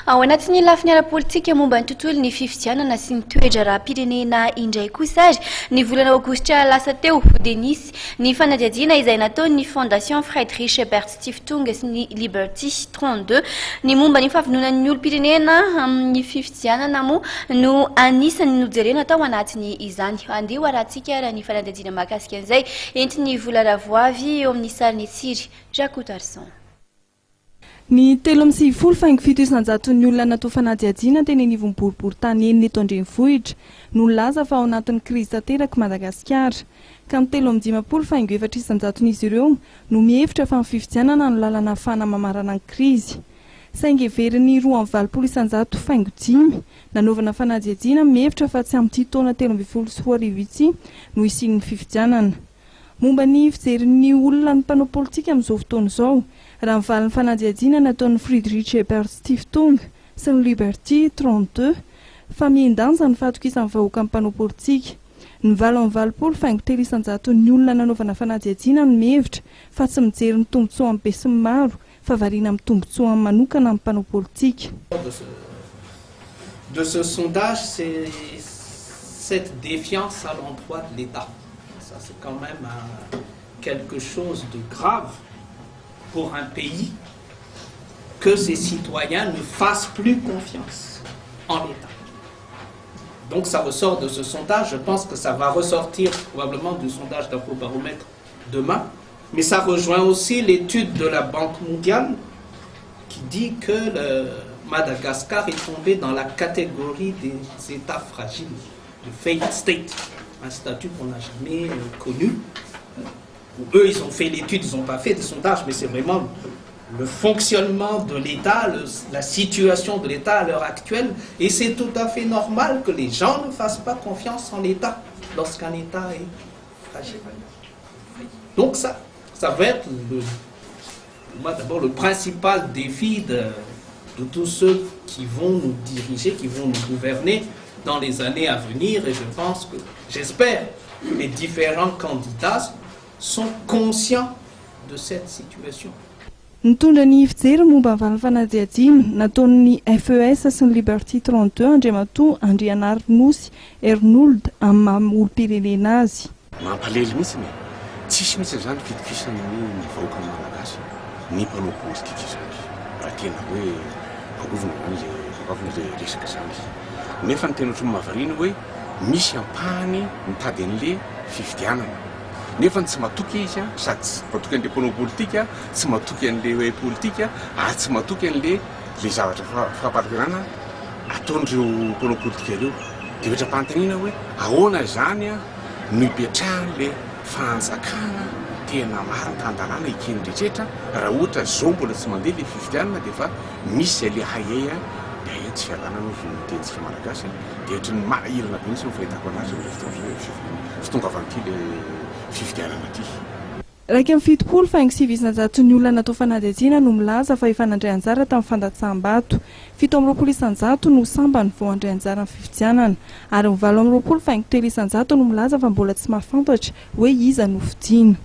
ao anatin'ny lafiny ara-politika momba ny tontolo ny fifidianana sy ny toetra raha-pirenena indray kosa ary ny volana aogositra lasa teo dia nisy ny fanadihadiana izay nataon'ny fondation Friedrich Ebert Stiftung sy ny Liberty 32 ny momba ny fahavononan'ny olo-pirenena amin'ny fifidianana moa no anisany nojerena tao anatiny izany. Andeha arahantsika raha ny fanadihadiana mahakasika an'izay entiny vola ravoavy eo amin'ny sariny tsiry Jacques Tarson. Ny 3.7 ny olona natao fanadihadiana teny anivon'ny boriboritany eny eto andrenivohitra no laza fa ao anatin'ny krizy tanteraka Madagasikara ka ny 3.4 izy ireo no mihevitra fa ny fifidianana no lalana ahafahana mamarana ny krizy. Saingy everiny 2.9 nanaovana fanadihadiana mihevitra fa tsy amin'ity taona 13 ity no isian'ny fifidianana. Momba ny fijerin'ny olona ny mpanao politika amin'izao fotoana izao raha mivaly ny fanadihadiana nataon'ny Friedrich Ebert Stiftung sy ny Liberty 32 fa miendanja ny fahatokisan'ny vahoaka amin'ny mpanao politika. Ny valo amin'ny valopolo faingo 300 ny olona nanaovana fanadihadiana no mihevitra fa tsy mijery ny tombotsoa amin'ny be sy ny maro fa variana amin'ny tombotsoa manokana amin'ny mpanao politika. De ce sondage, c'est cette défiance à l'endroit de l'État. Ça, c'est quand même quelque chose de grave pour un pays que ses citoyens ne fassent plus confiance en l'État. Donc ça ressort de ce sondage, je pense que ça va ressortir probablement du sondage d'Infobaromètre demain, mais ça rejoint aussi l'étude de la Banque mondiale qui dit que le Madagascar est tombé dans la catégorie des États fragiles, le failed state, un statut qu'on n'a jamais connu. Eux, ils ont fait l'étude, ils n'ont pas fait de sondage, mais c'est vraiment le fonctionnement de l'État, la situation de l'État à l'heure actuelle. Et c'est tout à fait normal que les gens ne fassent pas confiance en l'État lorsqu'un État est fragile. Donc ça va être, d'abord, le principal défi de tous ceux qui vont nous diriger, qui vont nous gouverner dans les années à venir. Et je pense que, j'espère, que les différents candidats sont conscients de cette situation. Nitondra ny fijery momba ny fanadihadiana nataon'ny FES sy ny Liberty 32 Andriamatoa Andrianary Nosy Ernold amin'ny maha-olo-pirenena azy. Mampalahelo mihitsy ny tsisy mihitsy izany fitokisan'ny vahoaka malagasy ny mpanao politika izany raha tena hoe angovona izany le resaka izany. Nefa ny tena ohatran'ny mahavariana hoe misy ampahany mitady an'ilay fifidianana. Nefa tsy matoky izy sady tsy matoky an'ilay mpanao politika, tsy matoky an'ilay hoe politika, ary tsy matoky an'ilay zavatra fahampariperana ataon'ireo mpanao politika ireo. Dia vetra-panontaniana hoe ahoana izany no hipetrahan'ilay fanjakana tena marina tandalana ikeny rehetrarehetra raha ohatra zao mbola tsy mandeha ilay fifidianana dia fa misy ilay hayay dia tsy fialana no tenytsika malagasy dia ohatran'ny mahirana be mihitsy no fahitako anazy fitongavan'ity ilay fifidianana ity. Raika amin'ny 7.5 ny olona natao fanadihadiana no milaza fa efa nandray anjara tamin'ny fandatsaham-bato. 7.9 no sambany vao handray anjara amin'ny fifidianana ary 8.9 no milaza fa mbola tsy mahafantatra hoe iza no fidiana.